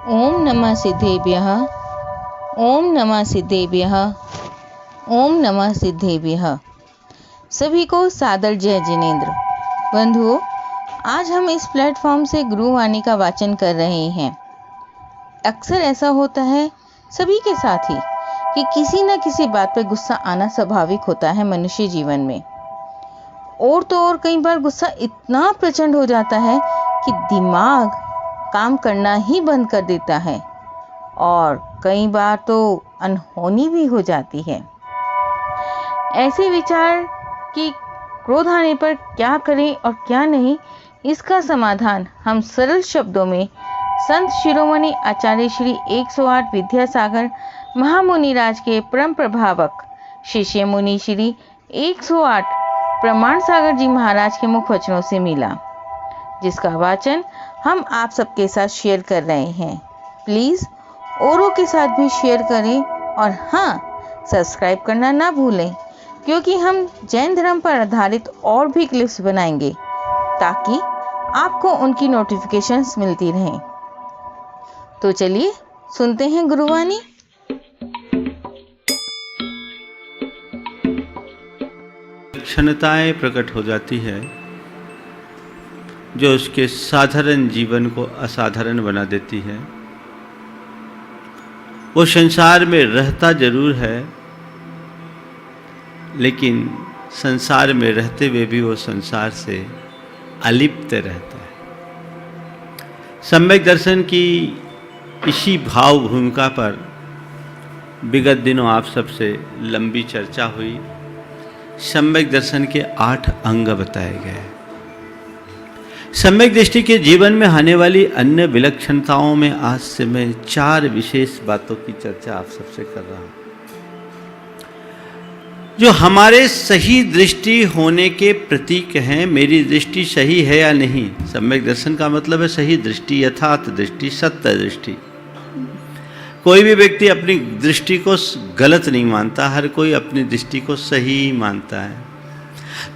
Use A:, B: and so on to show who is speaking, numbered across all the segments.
A: ओम नमः सिद्धेभ्यः। ओम नमः सिद्धेभ्यः। ओम नमः सिद्धेभ्यः। सभी को सादर जय जिनेंद्र। बंधुओं, आज हम इस प्लेटफॉर्म से गुरुवाणी का वाचन कर रहे हैं। अक्सर ऐसा होता है सभी के साथ ही कि किसी न किसी बात पर गुस्सा आना स्वाभाविक होता है मनुष्य जीवन में। और तो और कई बार गुस्सा इतना प्रचंड हो जाता है कि दिमाग काम करना ही बंद कर देता है और कई बार तो अनहोनी भी हो जाती है। ऐसे विचार कि क्रोध आने पर क्या करें और क्या नहीं, इसका समाधान हम सरल शब्दों में संत शिरोमणि आचार्य श्री 108 विद्यासागर महामुनिराज के परम प्रभावक शिष्य मुनि श्री 108 प्रमाण सागर जी महाराज के मुख वचनों से मिला, जिसका वाचन हम आप सबके साथ शेयर कर रहे हैं। प्लीज़ औरों के साथ भी शेयर करें और हाँ, सब्सक्राइब करना ना भूलें, क्योंकि हम जैन धर्म पर आधारित और भी क्लिप्स बनाएंगे ताकि आपको उनकी नोटिफिकेशंस मिलती रहें। तो चलिए सुनते हैं गुरुवाणी।
B: क्षणताएं प्रकट हो जाती है जो उसके साधारण जीवन को असाधारण बना देती है। वो संसार में रहता जरूर है, लेकिन संसार में रहते हुए भी वो संसार से अलिप्त रहता है। सम्यक दर्शन की इसी भाव भूमिका पर विगत दिनों आप सबसे लंबी चर्चा हुई। सम्यक दर्शन के 8 अंग बताए गए। सम्यक दृष्टि के जीवन में आने वाली अन्य विलक्षणताओं में आज से मैं 4 विशेष बातों की चर्चा आप सबसे कर रहा हूं, जो हमारे सही दृष्टि होने के प्रतीक हैं। मेरी दृष्टि सही है या नहीं, सम्यक दर्शन का मतलब है सही दृष्टि, यथार्थ दृष्टि, सत्य दृष्टि। कोई भी व्यक्ति अपनी दृष्टि को गलत नहीं मानता, हर कोई अपनी दृष्टि को सही मानता है।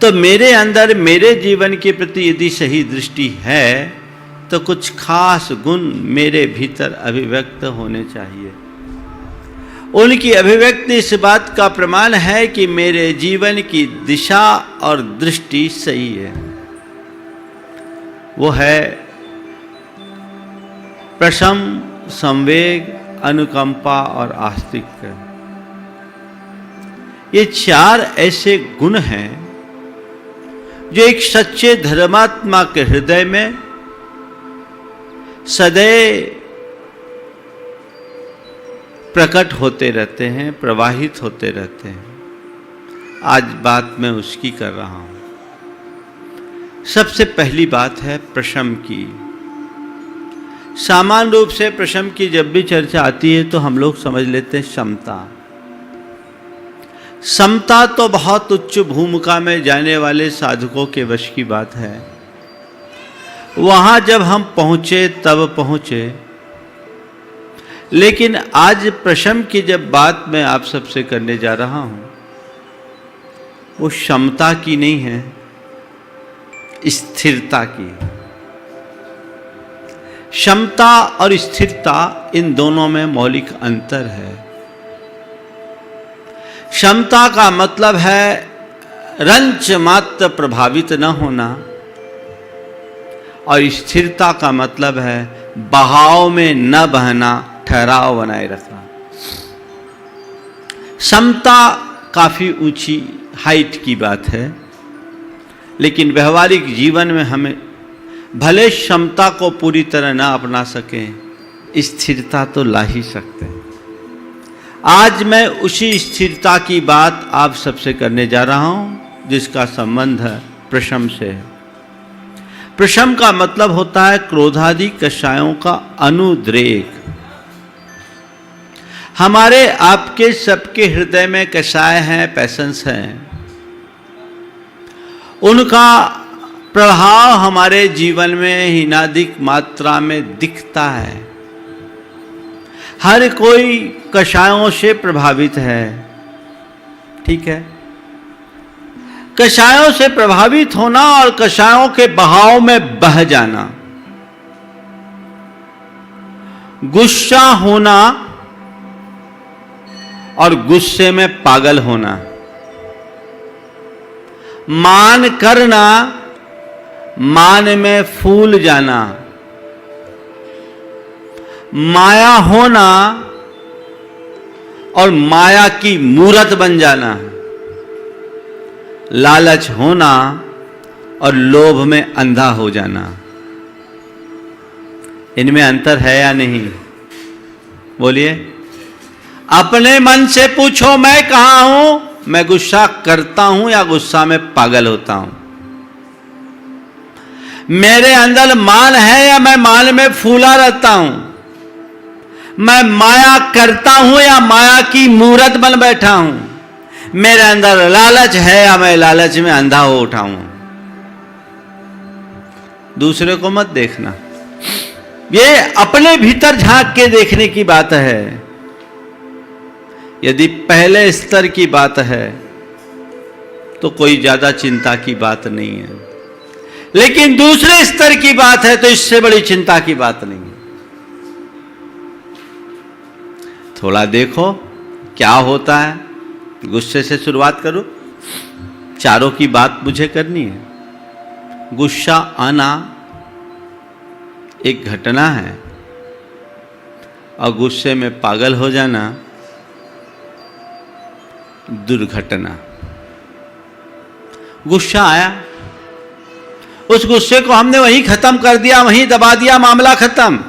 B: तो मेरे अंदर मेरे जीवन के प्रति यदि सही दृष्टि है तो कुछ खास गुण मेरे भीतर अभिव्यक्त होने चाहिए। उनकी अभिव्यक्ति इस बात का प्रमाण है कि मेरे जीवन की दिशा और दृष्टि सही है। वो है प्रशम, संवेग, अनुकंपा और आस्तिक। ये 4 ऐसे गुण हैं जो एक सच्चे धर्मात्मा के हृदय में सदैव प्रकट होते रहते हैं, प्रवाहित होते रहते हैं। आज बात मैं उसकी कर रहा हूं। सबसे पहली बात है प्रशम की। सामान्य रूप से प्रशम की जब भी चर्चा आती है तो हम लोग समझ लेते हैं समता। समता तो बहुत उच्च भूमिका में जाने वाले साधकों के वश की बात है। वहां जब हम पहुंचे तब पहुंचे, लेकिन आज प्रशम की जब बात मैं आप सबसे करने जा रहा हूं, वो क्षमता की नहीं है, स्थिरता की। क्षमता और स्थिरता, इन दोनों में मौलिक अंतर है। क्षमता का मतलब है रंच मात्र प्रभावित न होना, और स्थिरता का मतलब है बहाव में न बहना, ठहराव बनाए रखना। समता काफी ऊंची हाइट की बात है, लेकिन व्यवहारिक जीवन में हमें भले क्षमता को पूरी तरह ना अपना सकें, स्थिरता तो ला ही सकते हैं। आज मैं उसी स्थिरता की बात आप सबसे करने जा रहा हूं, जिसका संबंध है प्रशम से। प्रशम का मतलब होता है क्रोधादि कषायों का अनुद्रेक। हमारे आपके सबके हृदय में कषाय हैं, पैशंस हैं। उनका प्रभाव हमारे जीवन में हीनाधिक मात्रा में दिखता है। हर कोई कषायों से प्रभावित है, ठीक है। कषायों से प्रभावित होना और कषायों के बहाव में बह जाना, गुस्सा होना और गुस्से में पागल होना, मान करना, मान में फूल जाना, माया होना और माया की मूरत बन जाना, लालच होना और लोभ में अंधा हो जाना। इनमें अंतर है या नहीं? बोलिए। अपने मन से पूछो, मैं कहां हूं? मैं गुस्सा करता हूं या गुस्सा में पागल होता हूं? मेरे अंदर मान है या मैं मान में फूला रहता हूं? मैं माया करता हूं या माया की मूरत बन बैठा हूं? मेरे अंदर लालच है या मैं लालच में अंधा हो उठा हूं? दूसरे को मत देखना, ये अपने भीतर झांक के देखने की बात है। यदि पहले स्तर की बात है तो कोई ज्यादा चिंता की बात नहीं है, लेकिन दूसरे स्तर की बात है तो इससे बड़ी चिंता की बात नहीं है। थोड़ा देखो क्या होता है। गुस्से से शुरुआत करो, चारों की बात मुझे करनी है। गुस्सा आना एक घटना है और गुस्से में पागल हो जाना दुर्घटना। गुस्सा आया, उस गुस्से को हमने वहीं खत्म कर दिया, वहीं दबा दिया, मामला खत्म।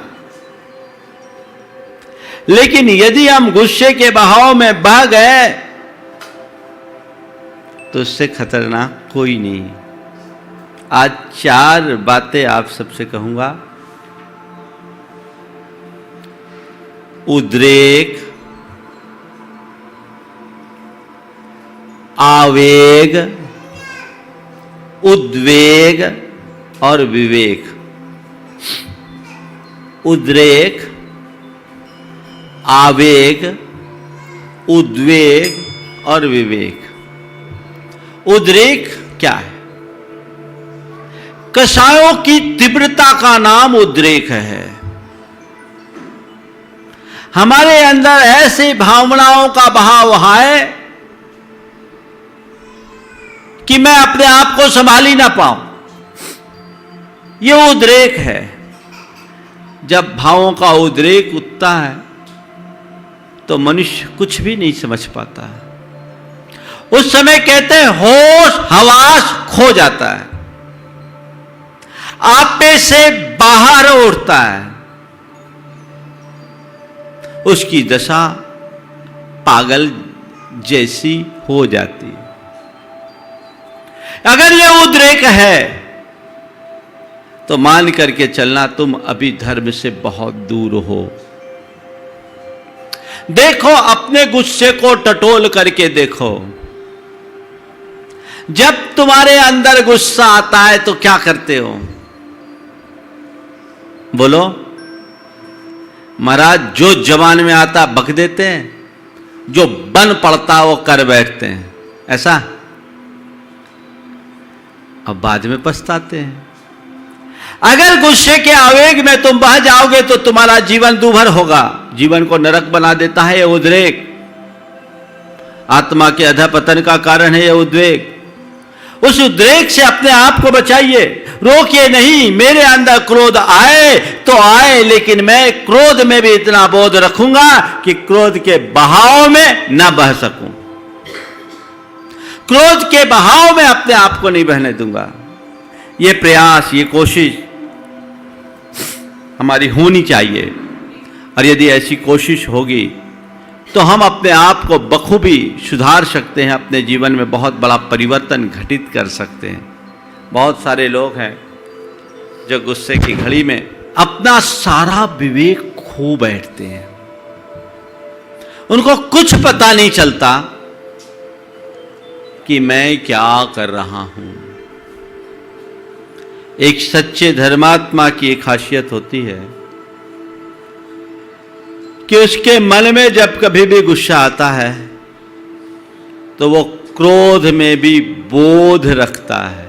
B: लेकिन यदि हम गुस्से के बहाव में बह गए तो उससे खतरनाक कोई नहीं। आज 4 बातें आप सबसे कहूंगा। उद्रेक, आवेग, उद्वेग और विवेक। उद्रेक, आवेग, उद्वेग और विवेक। उद्रेक क्या है? कषायों की तीव्रता का नाम उद्रेक है। हमारे अंदर ऐसी भावनाओं का बहाव है कि मैं अपने आप को संभाल ही ना पाऊं, यह उद्रेक है। जब भावों का उद्रेक उठता है तो मनुष्य कुछ भी नहीं समझ पाता है। उस समय कहते हैं होश हवास खो जाता है, आपे से बाहर उड़ता है। उसकी दशा पागल जैसी हो जाती है। अगर यह उद्रेक है तो मान करके चलना तुम अभी धर्म से बहुत दूर हो। देखो, अपने गुस्से को टटोल करके देखो। जब तुम्हारे अंदर गुस्सा आता है तो क्या करते हो? बोलो। महाराज, जो जबान में आता बक देते हैं, जो बन पड़ता वो कर बैठते हैं। ऐसा अब बाद में पछताते हैं। अगर गुस्से के आवेग में तुम बह जाओगे तो तुम्हारा जीवन दूभर होगा। जीवन को नरक बना देता है यह उद्रेक। आत्मा के अधपतन का कारण है यह उद्वेग। उस उद्रेक से अपने आप को बचाइए, रोकिए नहीं। मेरे अंदर क्रोध आए तो आए, लेकिन मैं क्रोध में भी इतना बोध रखूंगा कि क्रोध के बहाव में न बह सकूं। क्रोध के बहाव में अपने आप को नहीं बहने दूंगा। ये प्रयास, ये कोशिश हमारी होनी चाहिए। और यदि ऐसी कोशिश होगी तो हम अपने आप को बखूबी सुधार सकते हैं, अपने जीवन में बहुत बड़ा परिवर्तन घटित कर सकते हैं। बहुत सारे लोग हैं जो गुस्से की घड़ी में अपना सारा विवेक खो बैठते हैं। उनको कुछ पता नहीं चलता कि मैं क्या कर रहा हूं। एक सच्चे धर्मात्मा की एक खासियत होती है कि उसके मन में जब कभी भी गुस्सा आता है तो वो क्रोध में भी बोध रखता है।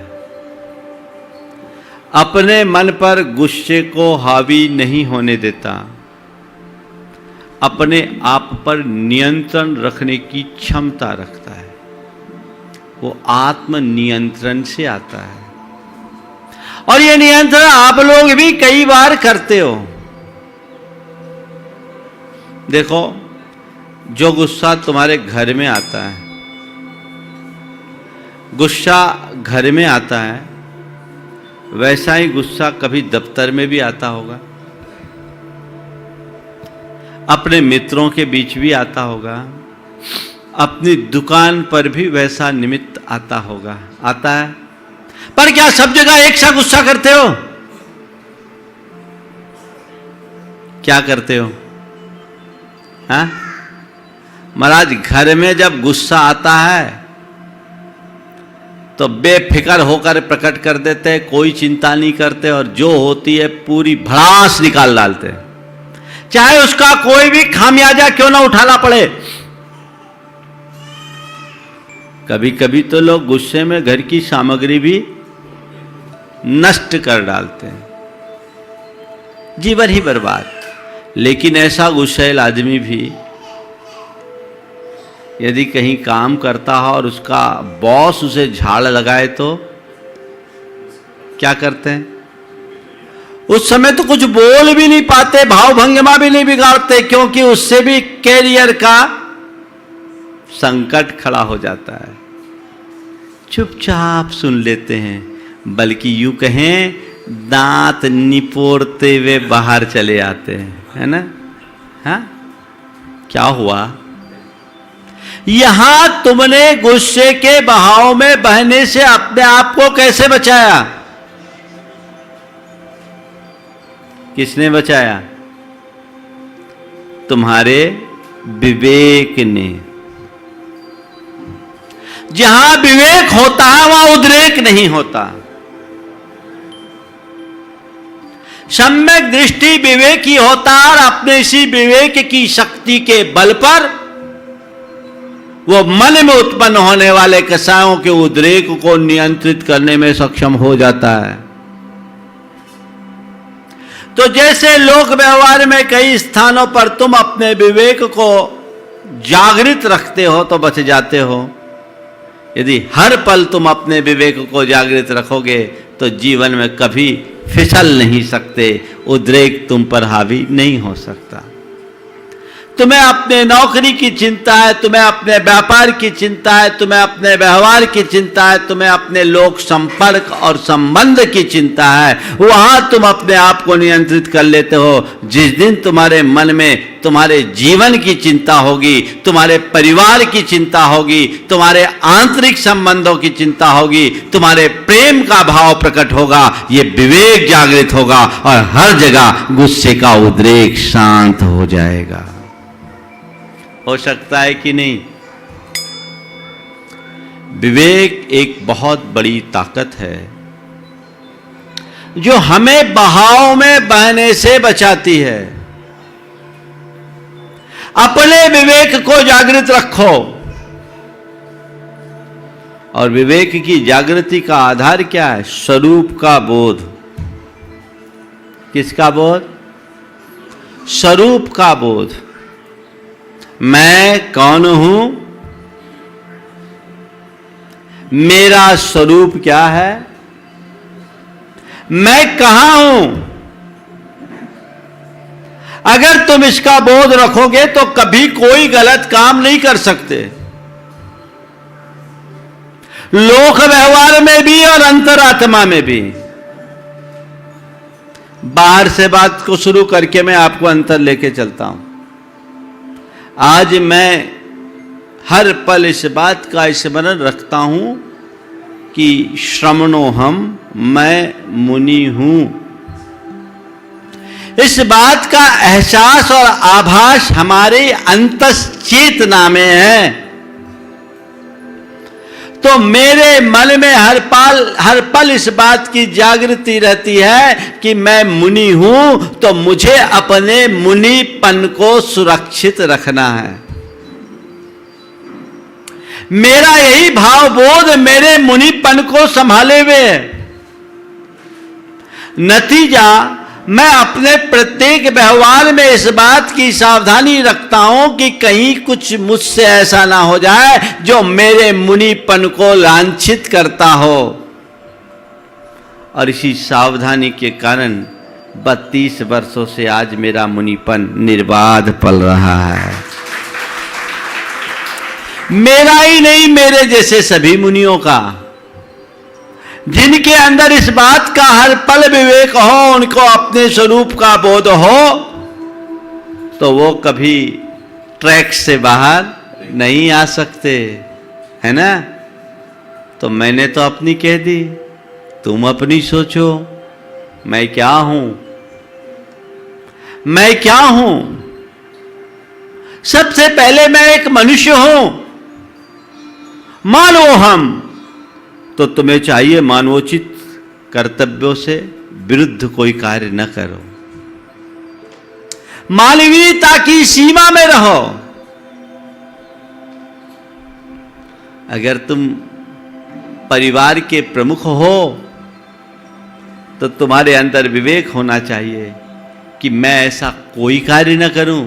B: अपने मन पर गुस्से को हावी नहीं होने देता। अपने आप पर नियंत्रण रखने की क्षमता रखता है। वो आत्म नियंत्रण से आता है। और ये नियंत्रण आप लोग भी कई बार करते हो। देखो, जो गुस्सा तुम्हारे घर में आता है, गुस्सा घर में आता है, वैसा ही गुस्सा कभी दफ्तर में भी आता होगा, अपने मित्रों के बीच भी आता होगा, अपनी दुकान पर भी वैसा निमित्त आता होगा, आता है। पर क्या सब जगह एक सा गुस्सा करते हो? क्या करते हो? हाँ महाराज, घर में जब गुस्सा आता है तो बेफिक्र होकर प्रकट कर देते हैं, कोई चिंता नहीं करते, और जो होती है पूरी भड़ास निकाल डालते हैं, चाहे उसका कोई भी खामियाजा क्यों ना उठाना पड़े। कभी कभी तो लोग गुस्से में घर की सामग्री भी नष्ट कर डालते हैं, जीवन ही बर्बाद। लेकिन ऐसा गुस्सैल आदमी भी यदि कहीं काम करता हो और उसका बॉस उसे झाड़ लगाए तो क्या करते हैं? उस समय तो कुछ बोल भी नहीं पाते, भाव भंगिमा भी नहीं बिगाड़ते, क्योंकि उससे भी कैरियर का संकट खड़ा हो जाता है। चुपचाप सुन लेते हैं, बल्कि यूं कहें दांत निपोड़ते हुए बाहर चले आते हैं, है ना? हाँ, क्या हुआ? यहां तुमने गुस्से के बहाव में बहने से अपने आप को कैसे बचाया? किसने बचाया? तुम्हारे विवेक ने। जहां विवेक होता है वहां उद्रेक नहीं होता। सम्यक दृष्टि विवेक ही होता है, और अपने इसी विवेक की शक्ति के बल पर वो मन में उत्पन्न होने वाले कसायों के उद्रेक को नियंत्रित करने में सक्षम हो जाता है। तो जैसे लोक व्यवहार में कई स्थानों पर तुम अपने विवेक को जागृत रखते हो तो बच जाते हो। यदि हर पल तुम अपने विवेक को जागृत रखोगे तो जीवन में कभी फिसल नहीं सकते, उद्रेक तुम पर हावी नहीं हो सकता। तुम्हें अपने नौकरी की चिंता है, तुम्हें अपने व्यापार की चिंता है, तुम्हें अपने व्यवहार की चिंता है, तुम्हें अपने लोक संपर्क और संबंध की चिंता है, वहां तुम अपने आप को नियंत्रित कर लेते हो। जिस दिन तुम्हारे मन में तुम्हारे जीवन की चिंता होगी, तुम्हारे परिवार की चिंता होगी, तुम्हारे आंतरिक संबंधों की चिंता होगी, तुम्हारे प्रेम का भाव प्रकट होगा, ये विवेक जागृत होगा और हर जगह गुस्से का उद्रेक शांत हो जाएगा। हो सकता है कि नहीं? विवेक एक बहुत बड़ी ताकत है जो हमें बहाव में बहने से बचाती है। अपने विवेक को जागृत रखो, और विवेक की जागृति का आधार क्या है? स्वरूप का बोध। किसका बोध? स्वरूप का बोध। मैं कौन हूं? मेरा स्वरूप क्या है? मैं कहां हूं? अगर तुम इसका बोध रखोगे तो कभी कोई गलत काम नहीं कर सकते, लोक व्यवहार में भी और अंतरात्मा में भी। बाहर से बात को शुरू करके मैं आपको अंतर लेके चलता हूं। आज मैं हर पल इस बात का स्मरण रखता हूं कि श्रमणो हम, मैं मुनि हूं। इस बात का एहसास और आभास हमारे अंतश्चेतना में है। तो मेरे मन में हर पल इस बात की जागृति रहती है कि मैं मुनि हूं, तो मुझे अपने मुनिपन को सुरक्षित रखना है। मेरा यही भावबोध मेरे मुनिपन को संभाले हुए है। नतीजा मैं अपने प्रत्येक व्यवहार में इस बात की सावधानी रखता हूं कि कहीं कुछ मुझसे ऐसा ना हो जाए जो मेरे मुनिपन को लांछित करता हो। और इसी सावधानी के कारण 32 वर्षों से आज मेरा मुनिपन निर्बाध पल रहा है। मेरा ही नहीं, मेरे जैसे सभी मुनियों का, जिनके अंदर इस बात का हर पल विवेक हो, उनको अपने स्वरूप का बोध हो, तो वो कभी ट्रैक से बाहर नहीं आ सकते, है ना। तो मैंने तो अपनी कह दी, तुम अपनी सोचो। मैं क्या हूं? मैं क्या हूं? सबसे पहले मैं एक मनुष्य हूं। मानो हम, तो तुम्हें चाहिए मानवोचित कर्तव्यों से विरुद्ध कोई कार्य न करो, मानवीयता की सीमा में रहो। अगर तुम परिवार के प्रमुख हो तो तुम्हारे अंदर विवेक होना चाहिए कि मैं ऐसा कोई कार्य न करूं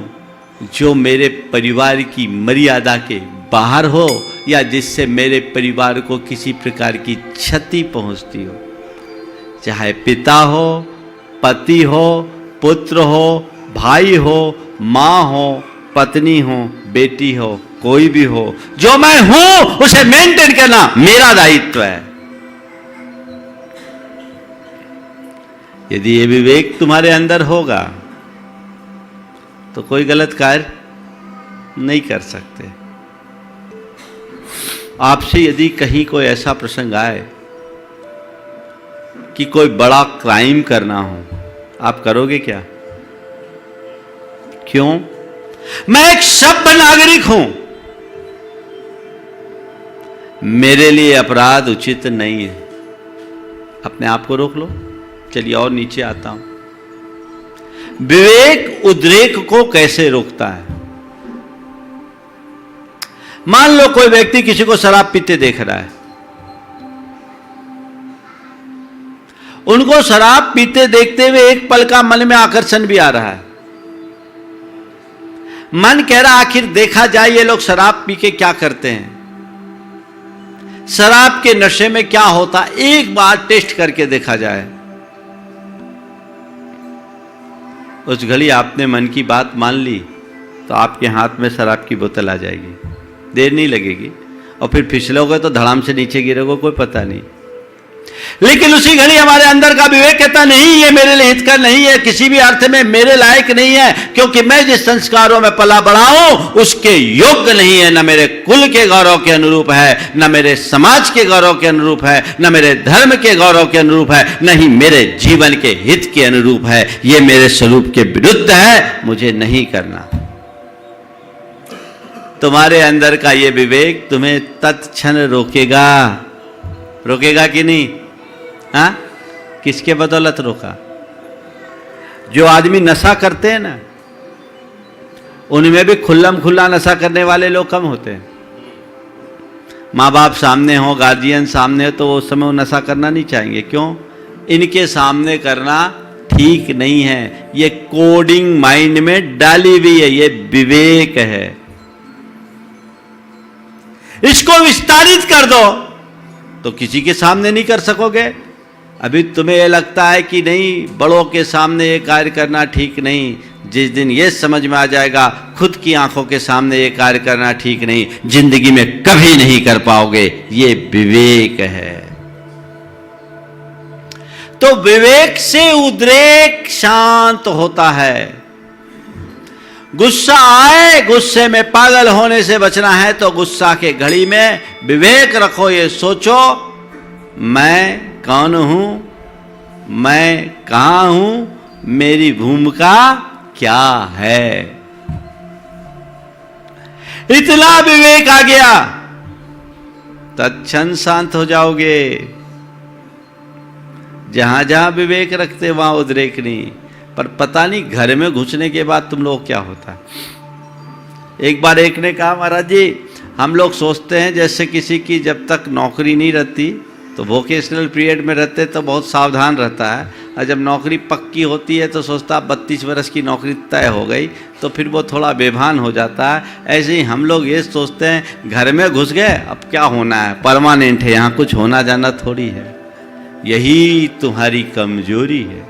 B: जो मेरे परिवार की मर्यादा के बाहर हो या जिससे मेरे परिवार को किसी प्रकार की क्षति पहुंचती हो। चाहे पिता हो, पति हो, पुत्र हो, भाई हो, मां हो, पत्नी हो, बेटी हो, कोई भी हो, जो मैं हूं उसे मेंटेन करना मेरा दायित्व है। यदि ये विवेक तुम्हारे अंदर होगा तो कोई गलत कार्य नहीं कर सकते। आपसे यदि कहीं कोई ऐसा प्रसंग आए कि कोई बड़ा क्राइम करना हो, आप करोगे क्या? क्यों? मैं एक सभ्य नागरिक हूं, मेरे लिए अपराध उचित नहीं है। अपने आप को रोक लो। चलिए और नीचे आता हूं। विवेक उद्रेक को कैसे रोकता है? मान लो कोई व्यक्ति किसी को शराब पीते देख रहा है, उनको शराब पीते देखते हुए एक पल का मन में आकर्षण भी आ रहा है। मन कह रहा आखिर देखा जाए ये लोग शराब पी के क्या करते हैं, शराब के नशे में क्या होता, एक बार टेस्ट करके देखा जाए। उस घड़ी आपने मन की बात मान ली तो आपके हाथ में शराब की बोतल आ जाएगी, देर नहीं लगेगी, और फिर फिसलोगे तो धड़ाम से नीचे गिरोगे, कोई पता नहीं। लेकिन उसी घड़ी हमारे अंदर का विवेक कहता नहीं, ये मेरे लिए हितकर नहीं है, किसी भी अर्थ में मेरे लायक नहीं है, क्योंकि मैं जिस संस्कारों में पला बड़ा हूं उसके योग्य नहीं है, न मेरे कुल के गौरव के अनुरूप है, न मेरे समाज के गौरव के अनुरूप है, न मेरे धर्म के गौरव के अनुरूप है, न ही मेरे जीवन के हित के अनुरूप है। ये मेरे स्वरूप के विरुद्ध है, मुझे नहीं करना। तुम्हारे अंदर का ये विवेक तुम्हें तत्क्षण रोकेगा। रोकेगा कि नहीं? हाँ, किसके बदौलत रोका? जो आदमी नशा करते हैं ना, उनमें भी खुल्लम खुल्ला नशा करने वाले लोग कम होते हैं। माँ बाप सामने हो, गार्जियन सामने हो, तो उस समय वो नशा करना नहीं चाहेंगे। क्यों? इनके सामने करना ठीक नहीं है। ये कोडिंग माइंड में डाली हुई है, ये विवेक है। इसको विस्तारित कर दो तो किसी के सामने नहीं कर सकोगे। अभी तुम्हें यह लगता है कि नहीं, बड़ों के सामने ये कार्य करना ठीक नहीं, जिस दिन ये समझ में आ जाएगा खुद की आंखों के सामने ये कार्य करना ठीक नहीं, जिंदगी में कभी नहीं कर पाओगे। ये विवेक है। तो विवेक से उद्रेक शांत होता है। गुस्सा आए, गुस्से में पागल होने से बचना है तो गुस्सा के घड़ी में विवेक रखो। ये सोचो, मैं कौन हूं, मैं कहां हूं, मेरी भूमिका क्या है। इतना विवेक आ गया, तत्क्षण शांत हो जाओगे। जहां जहां विवेक रखते वहां उद्रेक नहीं। पर पता नहीं घर में घुसने के बाद तुम लोग क्या होता है। एक बार एक ने कहा, महाराज जी हम लोग सोचते हैं जैसे किसी की जब तक नौकरी नहीं रहती तो वोकेशनल पीरियड में रहते तो बहुत सावधान रहता है, और जब नौकरी पक्की होती है तो सोचता 32 वर्ष की नौकरी तय हो गई, तो फिर वो थोड़ा बेभान हो जाता है। ऐसे ही हम लोग ये सोचते हैं घर में घुस गए, अब क्या होना है, परमानेंट है, यहाँ कुछ होना जाना थोड़ी है। यही तुम्हारी कमजोरी है।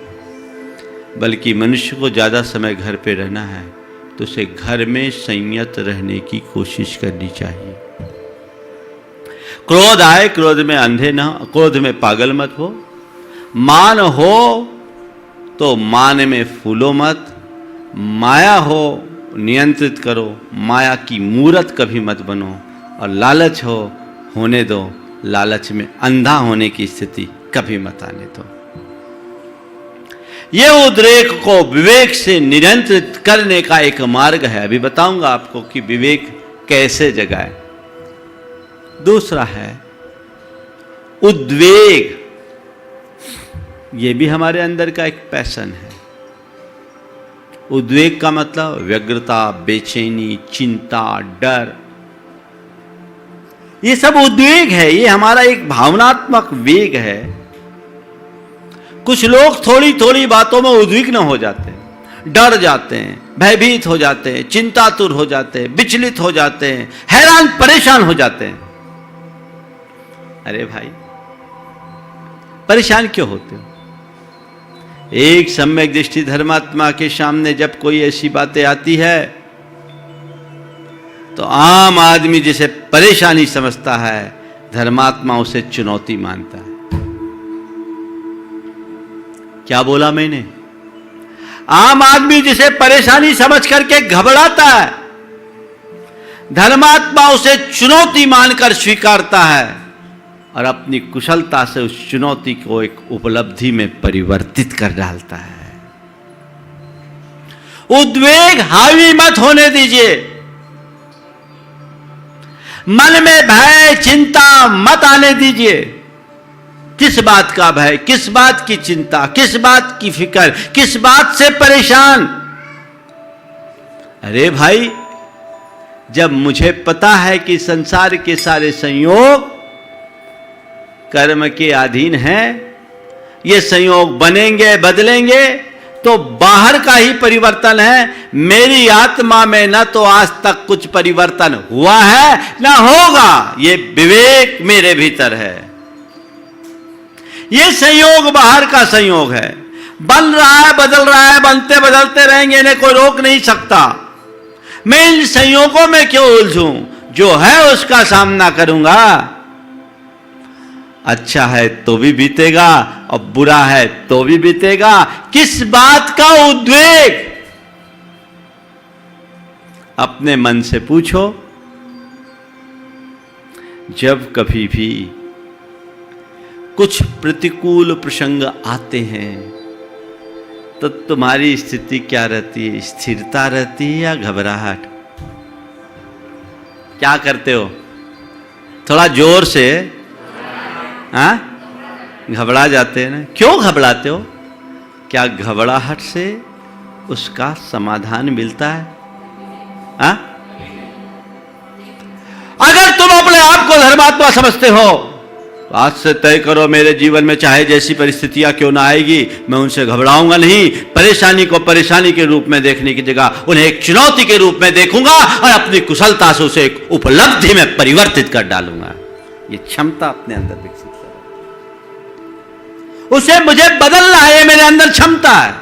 B: बल्कि मनुष्य को ज़्यादा समय घर पे रहना है तो उसे घर में संयत रहने की कोशिश करनी चाहिए। क्रोध आए, क्रोध में अंधे न, क्रोध में पागल मत हो। मान हो तो मान में फूलो मत। माया हो नियंत्रित करो, माया की मूरत कभी मत बनो। और लालच हो होने दो, लालच में अंधा होने की स्थिति कभी मत आने दो। ये उद्रेक को विवेक से नियंत्रित करने का एक मार्ग है। अभी बताऊंगा आपको कि विवेक कैसे जगाए। दूसरा है उद्वेग। ये भी हमारे अंदर का एक पैशन है। उद्वेग का मतलब व्यग्रता, बेचैनी, चिंता, डर, ये सब उद्वेग है। ये हमारा एक भावनात्मक वेग है। कुछ लोग थोड़ी थोड़ी बातों में उद्विग्न हो जाते हैं, डर जाते हैं, भयभीत हो जाते हैं, चिंतातुर हो जाते हैं, विचलित हो जाते हैं, हैरान परेशान हो जाते हैं। अरे भाई, परेशान क्यों होते हो? एक सम्यक दृष्टि धर्मात्मा के सामने जब कोई ऐसी बातें आती है तो आम आदमी जिसे परेशानी समझता है, धर्मात्मा उसे चुनौती मानता है। क्या बोला मैंने? आम आदमी जिसे परेशानी समझ करके घबराता है, धर्मात्मा उसे चुनौती मानकर स्वीकारता है और अपनी कुशलता से उस चुनौती को एक उपलब्धि में परिवर्तित कर डालता है। उद्वेग हावी मत होने दीजिए। मन में भय, चिंता मत आने दीजिए। किस बात का भय, किस बात की चिंता, किस बात की फिक्र, किस बात से परेशान? अरे भाई, जब मुझे पता है कि संसार के सारे संयोग कर्म के अधीन हैं, ये संयोग बनेंगे, बदलेंगे, तो बाहर का ही परिवर्तन है। मेरी आत्मा में न तो आज तक कुछ परिवर्तन हुआ है न होगा। ये विवेक मेरे भीतर है। ये संयोग बाहर का संयोग है, बन रहा है, बदल रहा है, बनते बदलते रहेंगे, इन्हें कोई रोक नहीं सकता। मैं इन संयोगों में क्यों उलझूं? जो है उसका सामना करूंगा। अच्छा है तो भी बीतेगा और बुरा है तो भी बीतेगा। किस बात का उद्वेग? अपने मन से पूछो। जब कभी भी कुछ प्रतिकूल प्रसंग आते हैं तो तुम्हारी स्थिति क्या रहती है? स्थिरता रहती है या घबराहट? क्या करते हो? थोड़ा जोर से। हाँ, घबरा जाते हैं ना? क्यों घबराते हो? क्या घबराहट से उसका समाधान मिलता है? हाँ? अगर तुम अपने आप को धर्मात्मा समझते हो तो आज से तय करो, मेरे जीवन में चाहे जैसी परिस्थितियां क्यों ना आएगी, मैं उनसे घबराऊंगा नहीं। परेशानी को परेशानी के रूप में देखने की जगह उन्हें एक चुनौती के रूप में देखूंगा और अपनी कुशलता से उसे एक उपलब्धि में परिवर्तित कर डालूंगा। ये क्षमता अपने अंदर विकसित करो। उसे मुझे बदलना है, ये मेरे अंदर क्षमता है।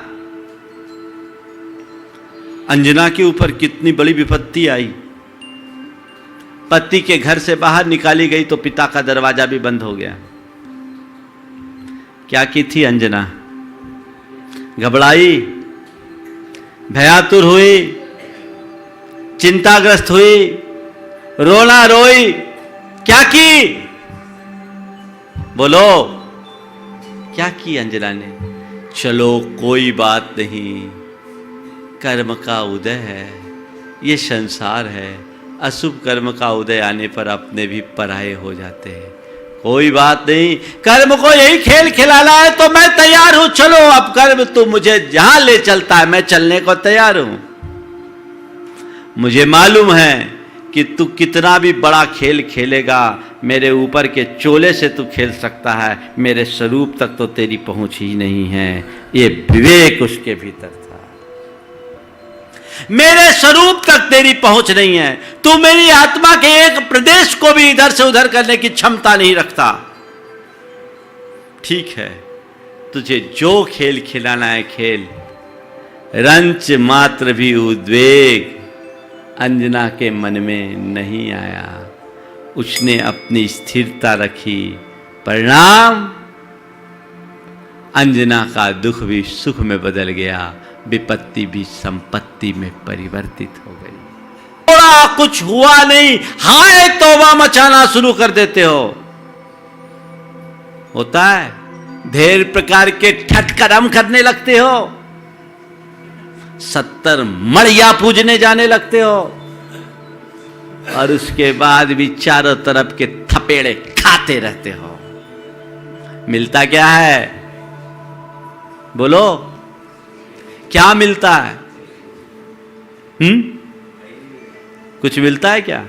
B: अंजना के ऊपर कितनी बड़ी विपत्ति आई। पति के घर से बाहर निकाली गई तो पिता का दरवाजा भी बंद हो गया। क्या की थी अंजना? घबराई, भयातुर हुई, चिंताग्रस्त हुई, रोना रोई। क्या की? बोलो, क्या की अंजना ने? चलो कोई बात नहीं, कर्म का उदय है, ये संसार है। अशुभ कर्म का उदय आने पर अपने भी पराये हो जाते हैं। कोई बात नहीं, कर्म को यही खेल खिलाना है तो मैं तैयार हूं। चलो, अब कर्म तू मुझे जहां ले चलता है मैं चलने को तैयार हूं। मुझे मालूम है कि तू कितना भी बड़ा खेल खेलेगा, मेरे ऊपर के चोले से तू खेल सकता है, मेरे स्वरूप तक तो तेरी पहुंच ही नहीं है। ये विवेक उसके भीतर था। मेरे स्वरूप तक तेरी पहुंच नहीं है, तू मेरी आत्मा के एक प्रदेश को भी इधर से उधर करने की क्षमता नहीं रखता। ठीक है, तुझे जो खेल खिलाना है खेल, रंच मात्र भी उद्वेग अंजना के मन में नहीं आया। उसने अपनी स्थिरता रखी, परिणाम अंजना का दुख भी सुख में बदल गया, विपत्ति भी संपत्ति में परिवर्तित हो गई। थोड़ा कुछ हुआ नहीं, हाय तौबा मचाना शुरू कर देते हो। होता है, ढेर प्रकार के ठटकर्म करने लगते हो, 70 मड़िया पूजने जाने लगते हो, और उसके बाद भी चारों तरफ के थपेड़े खाते रहते हो। मिलता क्या है? बोलो, क्या मिलता है? कुछ मिलता है क्या?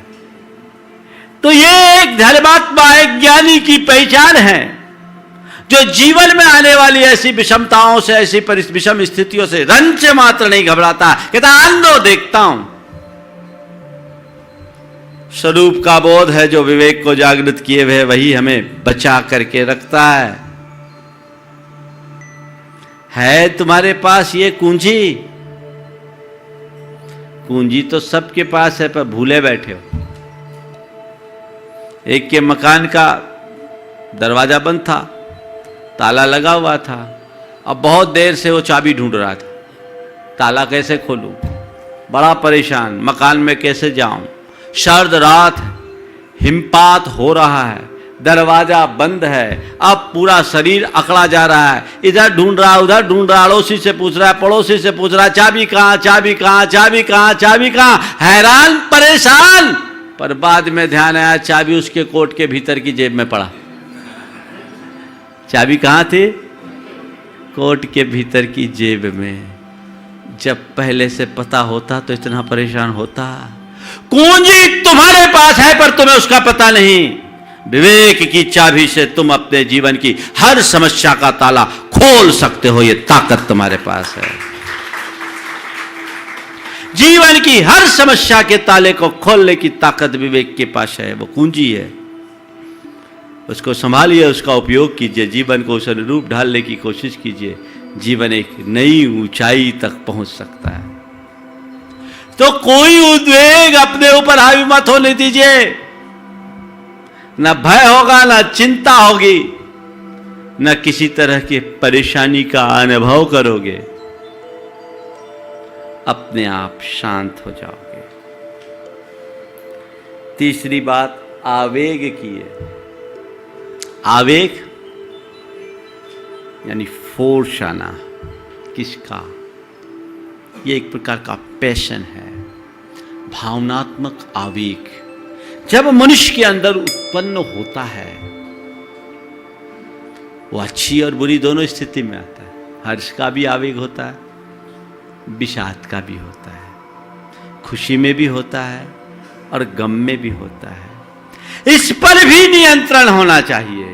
B: तो ये एक धर्मात्मा, एक ज्ञानी की पहचान है, जो जीवन में आने वाली ऐसी विषमताओं से, ऐसी विषम स्थितियों से रंच मात्र नहीं घबराता। कहता आंदो देखता हूं। स्वरूप का बोध है जो विवेक को जागृत किए हुए, वही हमें बचा करके रखता है तुम्हारे पास ये कुंजी? कुंजी तो सबके पास है, पर भूले बैठे हो। एक के मकान का दरवाजा बंद था, ताला लगा हुआ था, अब बहुत देर से वो चाबी ढूंढ रहा था, ताला कैसे खोलूं, बड़ा परेशान, मकान में कैसे जाऊं, सर्द रात, हिमपात हो रहा है, दरवाजा बंद है, अब पूरा शरीर अकड़ा जा रहा है, इधर ढूंढ रहा, उधर ढूंढ रहा, अड़ोसी से पूछ रहा है, पड़ोसी से पूछ रहा है, चाबी कहां, चाबी कहां, चाबी कहां, चाबी कहां, हैरान परेशान। पर बाद में ध्यान आया, चाबी उसके कोट के भीतर की जेब में पड़ा। चाबी कहां थी? कोट के भीतर की जेब में। जब पहले से पता होता तो इतना परेशान होता। कुंजी तुम्हारे पास है, पर तुम्हें उसका पता नहीं। विवेक की चाबी से तुम अपने जीवन की हर समस्या का ताला खोल सकते हो, यह ताकत तुम्हारे पास है। जीवन की हर समस्या के ताले को खोलने की ताकत विवेक के पास है, वो कुंजी है। उसको संभालिए, उसका उपयोग कीजिए, जीवन को उस अनुरूप ढालने की कोशिश कीजिए। जीवन एक नई ऊंचाई तक पहुंच सकता है। तो कोई उद्वेग अपने ऊपर हावी मत होने दीजिए। न भय होगा, न चिंता होगी, न किसी तरह की परेशानी का अनुभव करोगे। अपने आप शांत हो जाओगे। तीसरी बात आवेग की है। आवेग यानी फोर्स आना। किसका? ये एक प्रकार का पैशन है, भावनात्मक आवेग। जब मनुष्य के अंदर उत्पन्न होता है, वो अच्छी और बुरी दोनों स्थिति में आता है। हर्ष का भी आवेग होता है, विषाद का भी होता है, खुशी में भी होता है और गम में भी होता है। इस पर भी नियंत्रण होना चाहिए।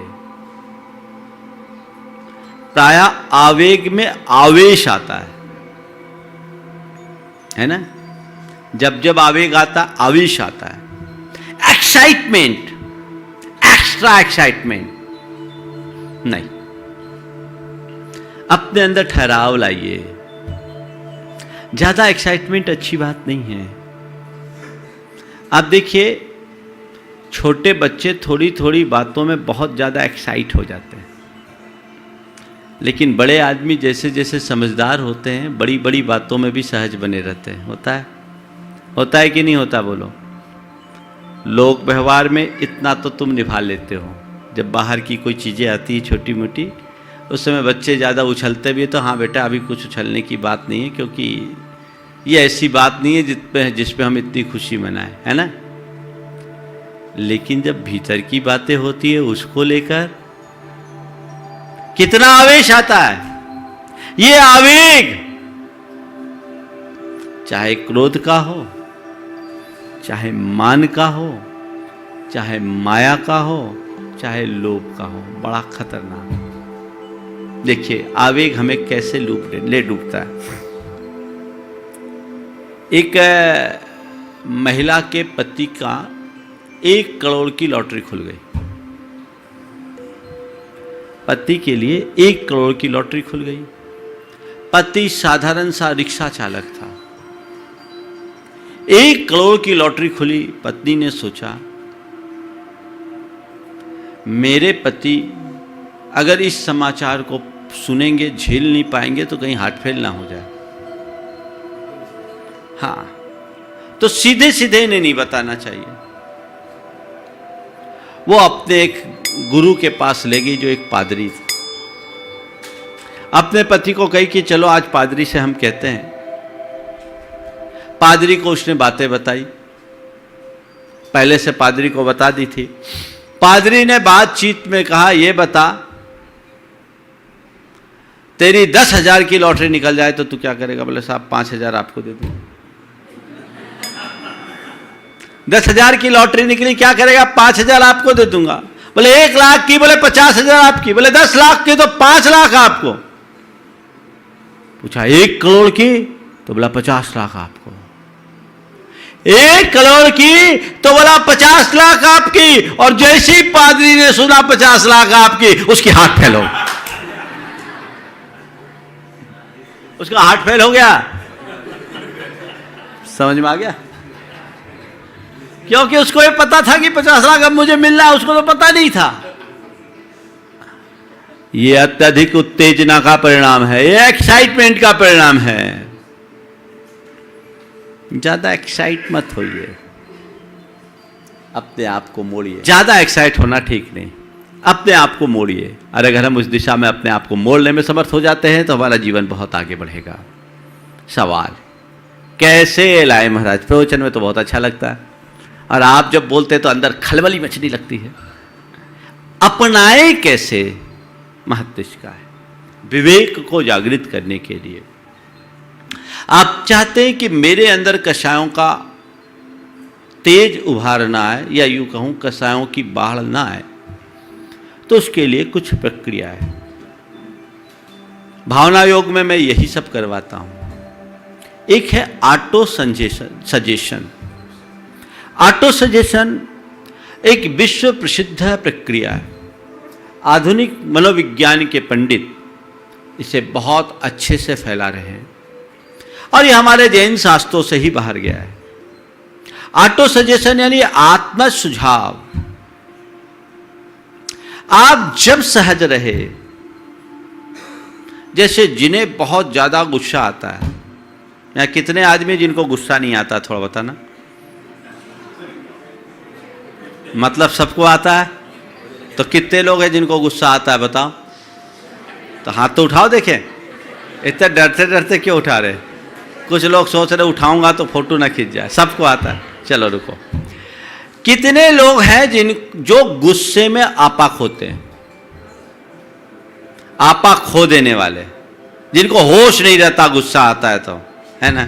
B: प्रायः आवेग में आवेश आता है ना? जब जब आवेग आता, आवेश आता है, एक्साइटमेंट, एक्स्ट्रा एक्साइटमेंट नहीं। अपने अंदर ठहराव लाइए। ज्यादा एक्साइटमेंट अच्छी बात नहीं है। आप देखिए, छोटे बच्चे थोड़ी थोड़ी बातों में बहुत ज्यादा एक्साइट हो जाते हैं, लेकिन बड़े आदमी जैसे जैसे समझदार होते हैं, बड़ी बड़ी बातों में भी सहज बने रहते हैं। होता है कि नहीं होता? बोलो। लोक व्यवहार में इतना तो तुम निभा लेते हो। जब बाहर की कोई चीज़ें आती हैं छोटी मोटी, उस समय बच्चे ज़्यादा उछलते भी, तो हाँ बेटा अभी कुछ उछलने की बात नहीं है, क्योंकि ये ऐसी बात नहीं है जिस पे हम इतनी खुशी मनाएं, है ना? लेकिन जब भीतर की बातें होती है, उसको लेकर कितना आवेश आता है। ये आवेग चाहे क्रोध का हो, चाहे मान का हो, चाहे माया का हो चाहे लोभ का हो, बड़ा खतरनाक है। देखिए आवेग हमें कैसे ले डूबता है। एक महिला के पति का 1 करोड़ की लॉटरी खुल गई। पति के लिए 1 करोड़ की लॉटरी खुल गई। पति साधारण सा रिक्शा चालक था। 1 करोड़ की लॉटरी खुली। पत्नी ने सोचा मेरे पति अगर इस समाचार को सुनेंगे, झेल नहीं पाएंगे तो कहीं हार्ट फेल ना हो जाए। हाँ, तो सीधे सीधे इन्हें नहीं बताना चाहिए। वो अपने एक गुरु के पास ले गई जो एक पादरी था। अपने पति को कही कि चलो आज पादरी से हम कहते हैं। पादरी को उसने बातें बताई, पहले से पादरी को बता दी थी। पादरी ने बातचीत में कहा ये बता तेरी 10,000 की लॉटरी निकल जाए तो तू क्या करेगा? बोले साहब 5,000 आपको दे दूं। 10,000 की लॉटरी निकली, क्या करेगा? 5,000 आपको दे दूंगा। बोले 1 लाख की? बोले 50,000 आपकी। बोले 10 लाख की तो 5 लाख आपको। पूछा 1 करोड़ की? तो बोला 50 लाख आपको। 1 करोड़ की तो बोला 50 लाख आपकी। और जैसे ही पादरी ने सुना 50 लाख आपकी, उसकी हार्ट फेल हो गया। उसका हार्ट फेल हो गया। समझ में आ गया? क्योंकि उसको ये पता था कि 50 लाख अब मुझे मिल रहा है, उसको तो पता नहीं था। ये अत्यधिक उत्तेजना का परिणाम है, ये एक्साइटमेंट का परिणाम है। ज्यादा एक्साइट मत होइए, अपने आप को मोड़िए। ज्यादा एक्साइट होना ठीक नहीं, अपने आप को मोड़िए। और अगर हम उस दिशा में अपने आप को मोड़ने में समर्थ हो जाते हैं तो हमारा जीवन बहुत आगे बढ़ेगा। सवाल कैसे लाए महाराज? प्रवचन में तो बहुत अच्छा लगता है और आप जब बोलते हैं तो अंदर खलबली मचने लगती है। अपनाए कैसे? महत्व इसका है, विवेक को जागृत करने के लिए। आप चाहते हैं कि मेरे अंदर कषायों का तेज उभारना है, या यूं कहूं कषायों की बाढ़ ना आए, तो उसके लिए कुछ प्रक्रिया है। भावना योग में मैं यही सब करवाता हूं। एक है ऑटो सजेशन। ऑटो सजेशन एक विश्व प्रसिद्ध प्रक्रिया है। आधुनिक मनोविज्ञान के पंडित इसे बहुत अच्छे से फैला रहे हैं और ये हमारे जैन शास्त्रों से ही बाहर गया है। ऑटो सजेशन यानी आत्म सुझाव। आप जब सहज रहे, जैसे जिन्हें बहुत ज्यादा गुस्सा आता है, या कितने आदमी जिनको गुस्सा नहीं आता, थोड़ा बताना। मतलब सबको आता है, तो कितने लोग हैं जिनको गुस्सा आता है बताओ? तो हाथ तो उठाओ, देखें। इतने डरते डरते क्यों उठा रहे? कुछ लोग सोच रहे उठाऊंगा तो फोटो ना खींच जाए। सबको आता है। चलो रुको, कितने लोग हैं जो गुस्से में आपा खोते हैं? आपा खो देने वाले, जिनको होश नहीं रहता गुस्सा आता है तो, है ना?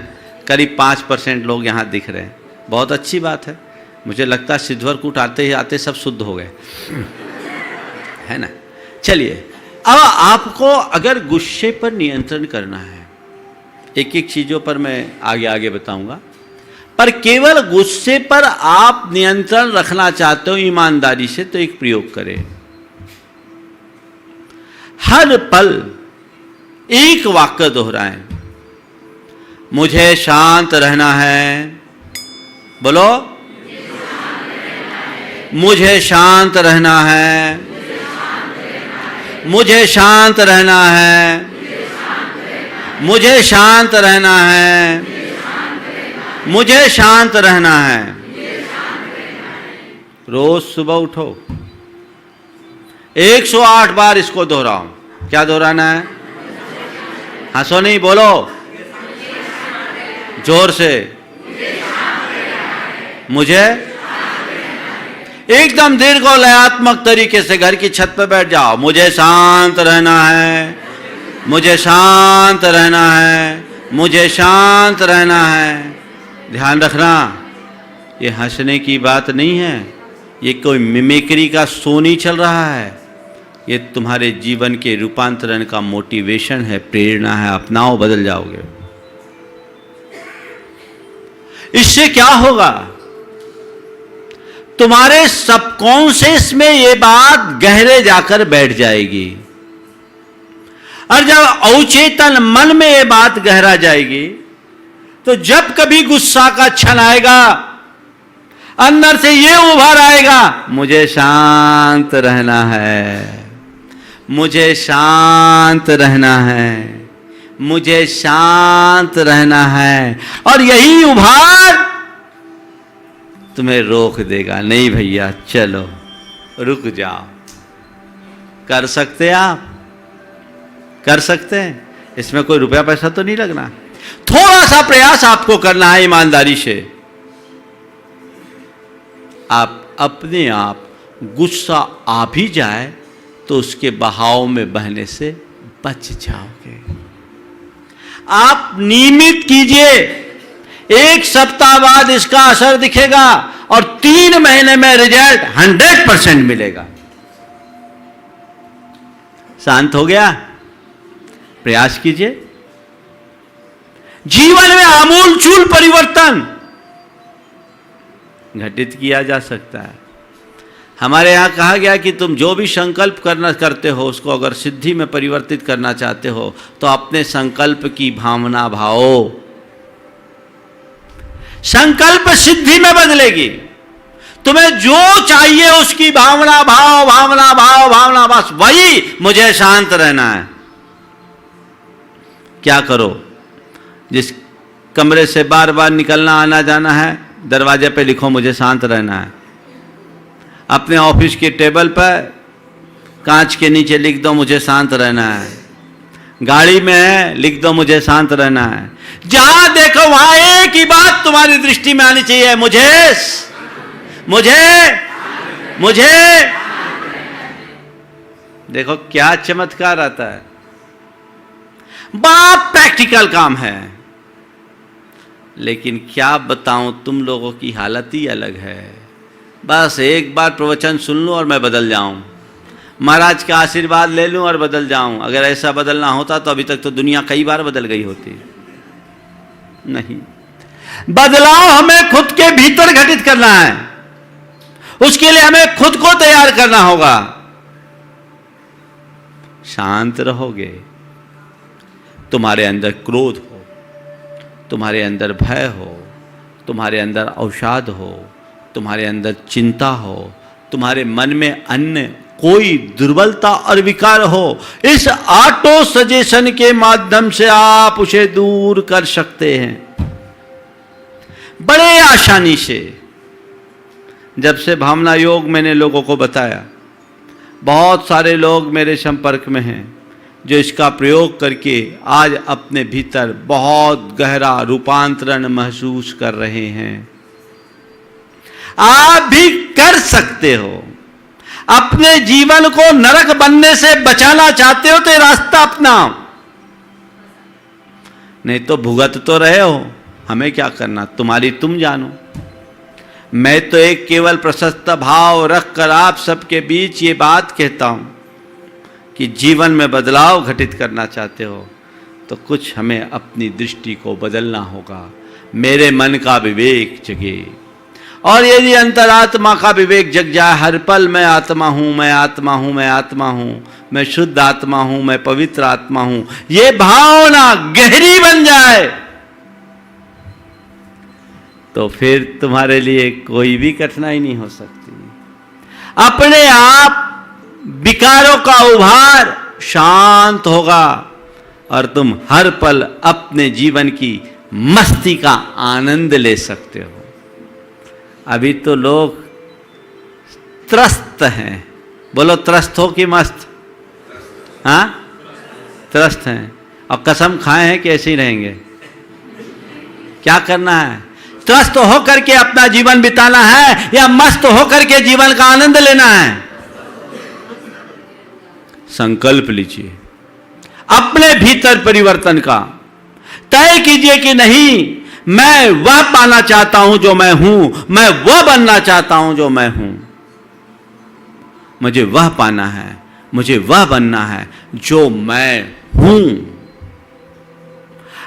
B: करीब 5% लोग यहाँ दिख रहे हैं। बहुत अच्छी बात है। मुझे लगता है सिद्धवरकूट आते ही आते सब शुद्ध हो गए, है ना? चलिए, अब आपको अगर गुस्से पर नियंत्रण करना है, एक एक चीजों पर मैं आगे आगे बताऊंगा, पर केवल गुस्से पर आप नियंत्रण रखना चाहते हो ईमानदारी से, तो एक प्रयोग करें। हर पल एक वाक्य दोहराएं, मुझे शांत रहना है। बोलो, मुझे शांत रहना है, मुझे शांत रहना है, मुझे शांत रहना है, मुझे शांत रहना है। रोज सुबह उठो, 108 बार इसको दोहराओ। क्या दोहराना है? हंसो नहीं, बोलो जोर से। मुझे एकदम दीर्घ और लयात्मक तरीके से घर की छत पर बैठ जाओ। मुझे शांत रहना है, मुझे शांत रहना है, मुझे शांत रहना है। ध्यान रखना, ये हंसने की बात नहीं है, ये कोई मिमिक्री का शो नहीं चल रहा है, ये तुम्हारे जीवन के रूपांतरण का मोटिवेशन है, प्रेरणा है। अपनाओ, बदल जाओगे। इससे क्या होगा? तुम्हारे सबकॉन्शियस में ये बात गहरे जाकर बैठ जाएगी, और जब अवचेतन मन में ये बात गहरा जाएगी, तो जब कभी गुस्सा का क्षण आएगा, अंदर से ये उभर आएगा, मुझे शांत रहना है, मुझे शांत रहना है, मुझे शांत रहना है। और यही उभार तुम्हें रोक देगा, नहीं भैया चलो, रुक जाओ। कर सकते आप? कर सकते हैं? इसमें कोई रुपया पैसा तो नहीं लगना। थोड़ा सा प्रयास आपको करना है ईमानदारी से। आप अपने आप गुस्सा आ भी जाए तो उसके बहाव में बहने से बच जाओगे। आप नियमित कीजिए, 1 सप्ताह बाद इसका असर दिखेगा और 3 महीने में रिजल्ट 100% मिलेगा। शांत हो गया? प्रयास कीजिए। जीवन में आमूलचूल परिवर्तन घटित किया जा सकता है। हमारे यहां कहा गया कि तुम जो भी संकल्प करते हो, उसको अगर सिद्धि में परिवर्तित करना चाहते हो तो अपने संकल्प की भावना भाओ। संकल्प सिद्धि में बदलेगी। तुम्हें जो चाहिए उसकी भावना भाव, भावना भाव, भावना, बस वही, मुझे शांत रहना है। क्या करो? जिस कमरे से बार बार निकलना आना जाना है, दरवाजे पे लिखो मुझे शांत रहना है। अपने ऑफिस के टेबल पर कांच के नीचे लिख दो मुझे शांत रहना है। गाड़ी में है, लिख दो मुझे शांत रहना है। जहां देखो वहां एक ही बात तुम्हारी दृष्टि में आनी चाहिए, मुझे मुझे मुझे। देखो क्या चमत्कार आता है। बड़ा प्रैक्टिकल काम है, लेकिन क्या बताऊं, तुम लोगों की हालत ही अलग है। बस एक बार प्रवचन सुन लूं और मैं बदल जाऊं, महाराज का आशीर्वाद ले लूं और बदल जाऊं। अगर ऐसा बदलना होता तो अभी तक तो दुनिया कई बार बदल गई होती। नहीं, बदलाव हमें खुद के भीतर घटित करना है। उसके लिए हमें खुद को तैयार करना होगा। शांत रहोगे, तुम्हारे अंदर क्रोध हो, तुम्हारे अंदर भय हो, तुम्हारे अंदर अवसाद हो, तुम्हारे अंदर चिंता हो, तुम्हारे मन में अन्य कोई दुर्बलता और विकार हो, इस ऑटो सजेशन के माध्यम से आप उसे दूर कर सकते हैं बड़े आसानी से। जब से भावना योग मैंने लोगों को बताया, बहुत सारे लोग मेरे संपर्क में हैं जो इसका प्रयोग करके आज अपने भीतर बहुत गहरा रूपांतरण महसूस कर रहे हैं। आप भी कर सकते हो। अपने जीवन को नरक बनने से बचाना चाहते हो तो ये रास्ता अपनाओ, नहीं तो भुगत तो रहे हो। हमें क्या करना, तुम्हारी तुम जानो। मैं तो एक केवल प्रशस्त भाव रखकर आप सबके बीच ये बात कहता हूं कि जीवन में बदलाव घटित करना चाहते हो तो कुछ हमें अपनी दृष्टि को बदलना होगा। मेरे मन का विवेक जगे, और यदि अंतरात्मा का विवेक जग जाए, हर पल मैं आत्मा हूं, मैं आत्मा हूं, मैं आत्मा हूं, मैं शुद्ध आत्मा हूं, मैं पवित्र आत्मा हूं, ये भावना गहरी बन जाए तो फिर तुम्हारे लिए कोई भी कठिनाई नहीं हो सकती। अपने आप विकारों का उभार शांत होगा और तुम हर पल अपने जीवन की मस्ती का आनंद ले सकते हो। अभी तो लोग त्रस्त हैं। बोलो, त्रस्त हो कि मस्त? हाँ, त्रस्त हैं और कसम खाए हैं कि ऐसे ही रहेंगे। क्या करना है? त्रस्त होकर के अपना जीवन बिताना है या मस्त होकर के जीवन का आनंद लेना है? संकल्प लीजिए अपने भीतर परिवर्तन का। तय कीजिए कि नहीं, मैं वह पाना चाहता हूं जो मैं हूं, मैं वह बनना चाहता हूं जो मैं हूं। मुझे वह पाना है, मुझे वह बनना है जो मैं हूं।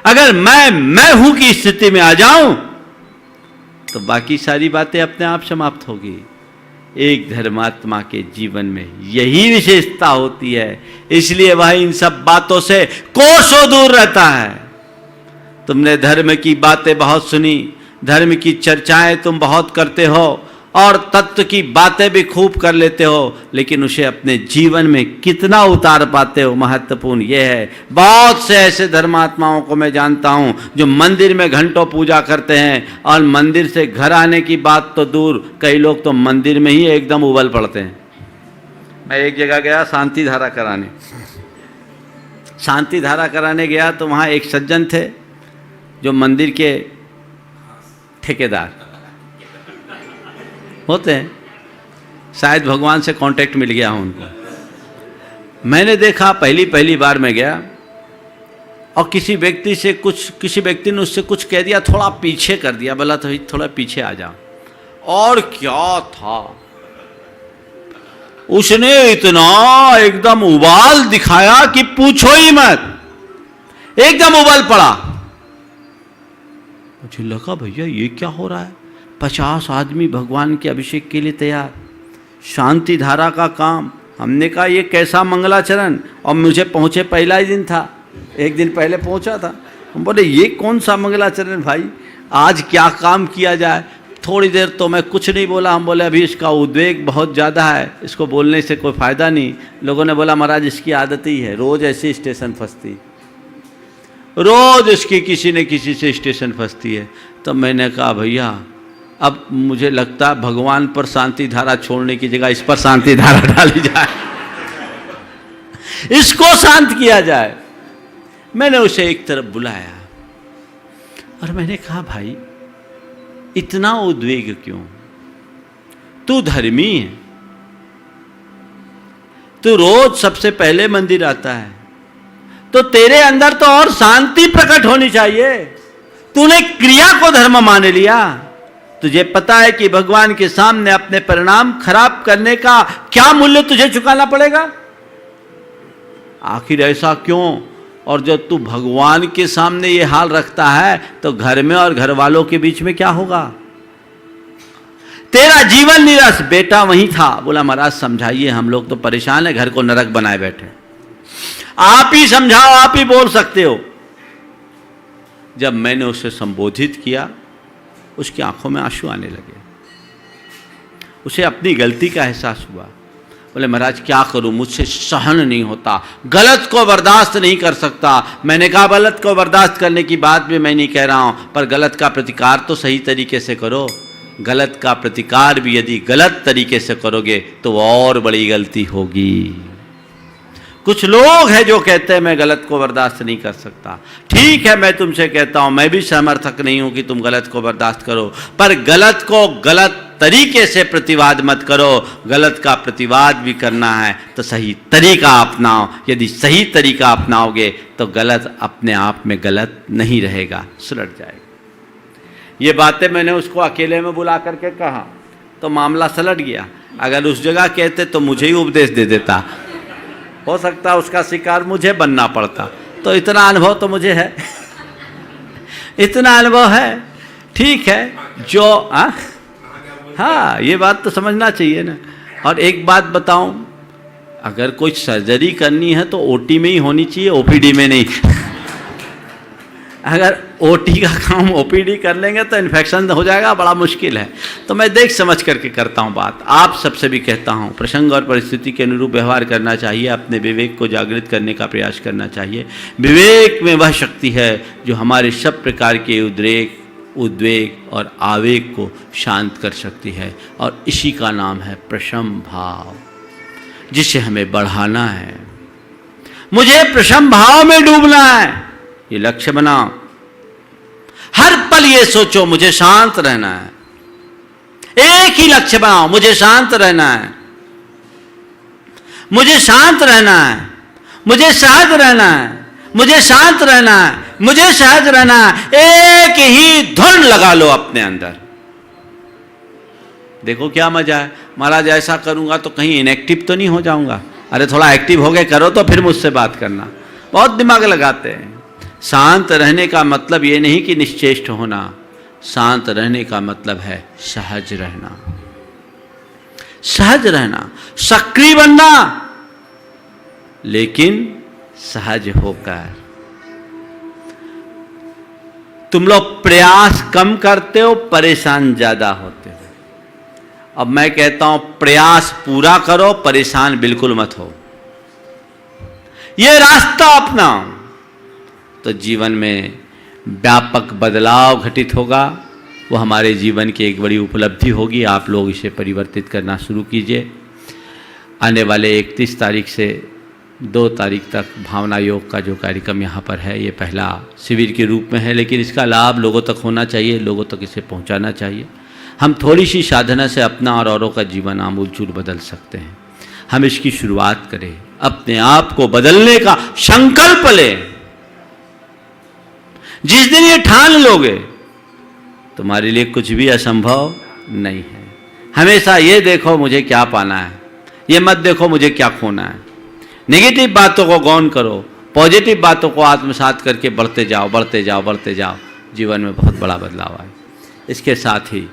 B: अगर मैं हूं की स्थिति में आ जाऊं तो बाकी सारी बातें अपने आप समाप्त होगी। एक धर्मात्मा के जीवन में यही विशेषता होती है, इसलिए वह इन सब बातों से कोसों दूर रहता है। तुमने धर्म की बातें बहुत सुनी, धर्म की चर्चाएं तुम बहुत करते हो और तत्व की बातें भी खूब कर लेते हो, लेकिन उसे अपने जीवन में कितना उतार पाते हो, महत्वपूर्ण यह है। बहुत से ऐसे धर्मात्माओं को मैं जानता हूं जो मंदिर में घंटों पूजा करते हैं और मंदिर से घर आने की बात तो दूर, कई लोग तो मंदिर में ही एकदम उबल पड़ते हैं। मैं एक जगह गया शांति धारा कराने, शांति धारा कराने गया तो वहाँ एक सज्जन थे जो मंदिर के ठेकेदार होते हैं, शायद भगवान से कांटेक्ट मिल गया हो उनको। मैंने देखा पहली बार मैं गया और किसी व्यक्ति ने उससे कुछ कह दिया, थोड़ा पीछे कर दिया, बोला तो थोड़ा पीछे आ जाओ। और क्या था, उसने इतना एकदम उबाल दिखाया कि पूछो ही मत, एकदम उबाल पड़ा। मुझे लगा भैया ये क्या हो रहा है, 50 आदमी भगवान के अभिषेक के लिए तैयार, शांति धारा का काम। हमने कहा ये कैसा मंगलाचरण, और मुझे पहुँचे पहला ही दिन था, एक दिन पहले पहुँचा था। हम बोले ये कौन सा मंगलाचरण भाई, आज क्या काम किया जाए। थोड़ी देर तो मैं कुछ नहीं बोला, हम बोले अभी इसका उद्वेग बहुत ज़्यादा है, इसको बोलने से कोई फ़ायदा नहीं। लोगों ने बोला महाराज इसकी आदत ही है, रोज़ ऐसी स्टेशन फंसती, रोज़ इसकी किसी न किसी से स्टेशन फंसती है। तो मैंने कहा भैया अब मुझे लगता है भगवान पर शांति धारा छोड़ने की जगह इस पर शांति धारा डाली जाए, इसको शांत किया जाए। मैंने उसे एक तरफ बुलाया और मैंने कहा भाई इतना उद्वेग क्यों, तू धर्मी है, तू रोज सबसे पहले मंदिर आता है, तो तेरे अंदर तो और शांति प्रकट होनी चाहिए। तूने क्रिया को धर्म मान लिया, तुझे पता है कि भगवान के सामने अपने परिणाम खराब करने का क्या मूल्य तुझे चुकाना पड़ेगा। आखिर ऐसा क्यों, और जब तू भगवान के सामने ये हाल रखता है तो घर में और घर वालों के बीच में क्या होगा। तेरा जीवन निरस, बेटा वहीं था, बोला महाराज समझाइए, हम लोग तो परेशान है, घर को नरक बनाए बैठे, आप ही समझाओ, आप ही बोल सकते हो। जब मैंने उसे संबोधित किया उसकी आंखों में आंसू आने लगे, उसे अपनी गलती का एहसास हुआ। बोले महाराज क्या करूं, मुझसे सहन नहीं होता, गलत को बर्दाश्त नहीं कर सकता। मैंने कहा गलत को बर्दाश्त करने की बात भी मैं नहीं कह रहा हूं, पर गलत का प्रतिकार तो सही तरीके से करो। गलत का प्रतिकार भी यदि गलत तरीके से करोगे तो और बड़ी गलती होगी। कुछ लोग हैं जो कहते हैं मैं गलत को बर्दाश्त नहीं कर सकता। ठीक है, मैं तुमसे कहता हूं, मैं भी समर्थक नहीं हूं कि तुम गलत को बर्दाश्त करो, पर गलत को गलत तरीके से प्रतिवाद मत करो। गलत का प्रतिवाद भी करना है तो सही तरीका अपनाओ। यदि सही तरीका अपनाओगे तो गलत अपने आप में गलत नहीं रहेगा, सुलट जाएगा। ये बातें मैंने उसको अकेले में बुला करके कहा तो मामला सलट गया। अगर उस जगह कहते तो मुझे ही उपदेश दे देता, हो सकता उसका शिकार मुझे बनना पड़ता। तो इतना अनुभव तो मुझे है, इतना अनुभव है, ठीक है। जो हाँ ये बात तो समझना चाहिए ना। और एक बात बताऊं, अगर कोई सर्जरी करनी है तो ओटी में ही होनी चाहिए, ओपीडी में नहीं। अगर ओटी का काम ओपीडी कर लेंगे तो इन्फेक्शन हो जाएगा, बड़ा मुश्किल है। तो मैं देख समझ करके करता हूँ बात। आप सबसे भी कहता हूँ प्रसंग और परिस्थिति के अनुरूप व्यवहार करना चाहिए, अपने विवेक को जागृत करने का प्रयास करना चाहिए। विवेक में वह शक्ति है जो हमारे सब प्रकार के उद्वेग और आवेग को शांत कर सकती है, और इसी का नाम है प्रशम भाव, जिसे हमें बढ़ाना है। मुझे प्रशम भाव में डूबना है, ये लक्ष्य बनाओ। हर पल ये सोचो मुझे शांत रहना है, एक ही लक्ष्य बनाओ, मुझे शांत रहना है, मुझे शांत रहना है, मुझे सहज रहना है, मुझे शांत रहना है, मुझे सहज रहना है। एक ही धुन लगा लो अपने अंदर, देखो क्या मजा है, महाराज ऐसा करूंगा तो कहीं इनएक्टिव तो नहीं हो जाऊंगा। अरे थोड़ा एक्टिव हो गए करो तो फिर मुझसे बात करना। बहुत दिमाग लगाते हैं। शांत रहने का मतलब ये नहीं कि निश्चेष्ट होना, शांत रहने का मतलब है सहज रहना, सहज रहना, सक्रिय बनना, लेकिन सहज होकर। तुम लोग प्रयास कम करते हो, परेशान ज्यादा होते हो। अब मैं कहता हूं प्रयास पूरा करो, परेशान बिल्कुल मत हो। यह रास्ता अपनाओ तो जीवन में व्यापक बदलाव घटित होगा। वो हमारे जीवन की एक बड़ी उपलब्धि होगी। आप लोग इसे परिवर्तित करना शुरू कीजिए। आने वाले 31 तारीख से 2 तारीख तक भावना योग का जो कार्यक्रम यहाँ पर है, ये पहला शिविर के रूप में है, लेकिन इसका लाभ लोगों तक होना चाहिए, लोगों तक इसे पहुँचाना चाहिए। हम थोड़ी सी साधना से अपना और औरों का जीवन आमूल-चूल बदल सकते हैं। हम इसकी शुरुआत करें, अपने आप को बदलने का संकल्प लें। जिस दिन ये ठान लोगे, तुम्हारे लिए कुछ भी असंभव नहीं है। हमेशा ये देखो मुझे क्या पाना है, ये मत देखो मुझे क्या खोना है। नेगेटिव बातों को गौन करो, पॉजिटिव बातों को आत्मसात करके बढ़ते जाओ, बढ़ते जाओ, बढ़ते जाओ। जीवन में बहुत बड़ा बदलाव आए। इसके साथ ही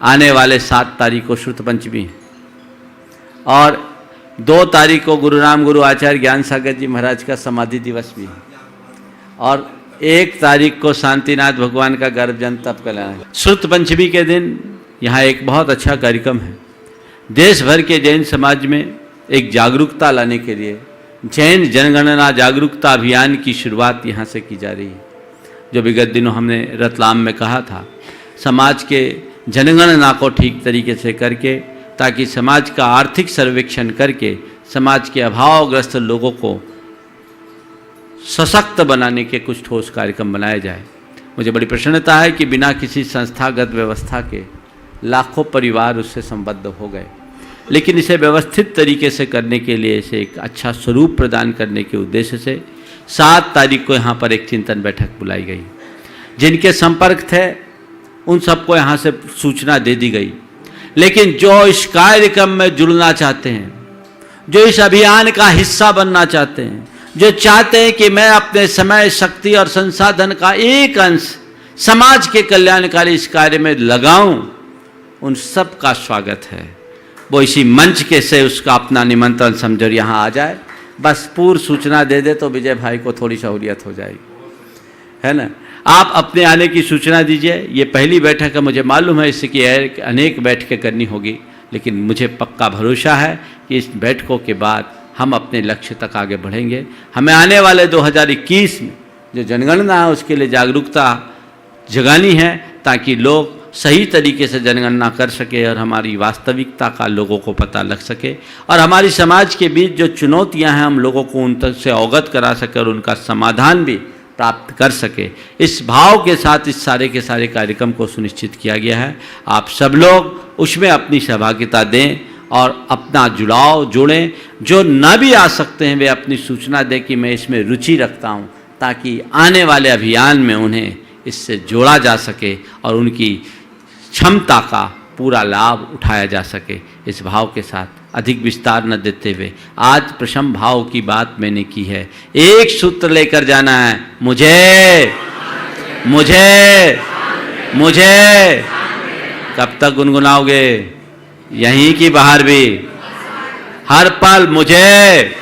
B: आने वाले 7 तारीख को श्रुत पंचमी है और 2 तारीख को गुरु राम गुरु आचार्य ज्ञान सागर जी महाराज का समाधि दिवस भी है और 1 तारीख को शांतिनाथ भगवान का गर्भ जन तप कल्याण है। श्रुत पंचमी के दिन यहाँ एक बहुत अच्छा कार्यक्रम है। देश भर के जैन समाज में एक जागरूकता लाने के लिए जैन जनगणना जागरूकता अभियान की शुरुआत यहाँ से की जा रही है। जो विगत दिनों हमने रतलाम में कहा था, समाज के जनगणना को ठीक तरीके से करके, ताकि समाज का आर्थिक सर्वेक्षण करके समाज के अभावग्रस्त लोगों को सशक्त बनाने के कुछ ठोस कार्यक्रम बनाए जाए। मुझे बड़ी प्रसन्नता है कि बिना किसी संस्थागत व्यवस्था के लाखों परिवार उससे संबद्ध हो गए, लेकिन इसे व्यवस्थित तरीके से करने के लिए, इसे एक अच्छा स्वरूप प्रदान करने के उद्देश्य से 7 तारीख को यहाँ पर एक चिंतन बैठक बुलाई गई। जिनके संपर्क थे उन सबको यहाँ से सूचना दे दी गई, लेकिन जो इस कार्यक्रम में जुड़ना चाहते हैं, जो इस अभियान का हिस्सा बनना चाहते हैं, जो चाहते हैं कि मैं अपने समय, शक्ति और संसाधन का एक अंश समाज के कल्याणकारी इस कार्य में लगाऊं, उन सब का स्वागत है। वो इसी मंच के से उसका अपना निमंत्रण समझो यहाँ आ जाए। बस पूर्व सूचना दे दे तो विजय भाई को थोड़ी सहूलियत हो जाएगी, है ना। आप अपने आने की सूचना दीजिए। ये पहली बैठक है, मुझे मालूम है इसकी अनेक बैठकें करनी होगी, लेकिन मुझे पक्का भरोसा है कि इस बैठकों के बाद हम अपने लक्ष्य तक आगे बढ़ेंगे। हमें आने वाले 2021 में जो जनगणना है उसके लिए जागरूकता जगानी है, ताकि लोग सही तरीके से जनगणना कर सके और हमारी वास्तविकता का लोगों को पता लग सके, और हमारी समाज के बीच जो चुनौतियां हैं हम लोगों को उन तक से अवगत करा सके और उनका समाधान भी प्राप्त कर सके। इस भाव के साथ इस सारे के सारे कार्यक्रम को सुनिश्चित किया गया है। आप सब लोग उसमें अपनी सहभागिता दें और अपना जुड़ाव जोड़ें। जो न भी आ सकते हैं वे अपनी सूचना दें कि मैं इसमें रुचि रखता हूं, ताकि आने वाले अभियान में उन्हें इससे जोड़ा जा सके और उनकी क्षमता का पूरा लाभ उठाया जा सके। इस भाव के साथ अधिक विस्तार न देते हुए आज प्रशम भाव की बात मैंने की है। एक सूत्र लेकर जाना है, मुझे मुझे मुझे। कब तक गुनगुनाओगे? यहीं की बाहर भी, हर पल मुझे।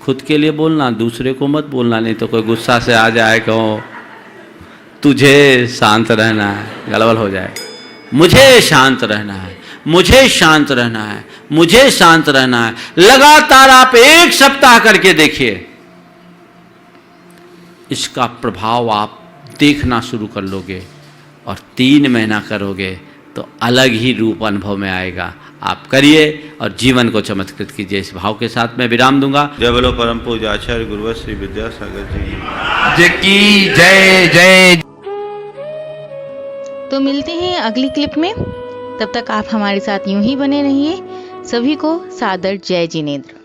B: खुद के लिए बोलना, दूसरे को मत बोलना, नहीं तो कोई गुस्सा से आ जाए, कहो तुझे शांत रहना है, गड़बड़ हो जाए। मुझे शांत रहना है, मुझे शांत रहना है, मुझे शांत रहना है। लगातार आप 1 सप्ताह करके देखिए, इसका प्रभाव आप देखना शुरू कर लोगे, और 3 महीना करोगे तो अलग ही रूप अनुभव में आएगा। आप करिए और जीवन को चमत्कृत कीजिए। इस भाव के साथ मैं विराम दूंगा। जय बोलो परम पूज्य आचार्य गुरुवर श्री विद्यासागर जी की जय जय।
A: तो मिलते हैं अगली क्लिप में, तब तक आप हमारे साथ यूं ही बने रहिए। सभी को सादर जय जिनेंद्र।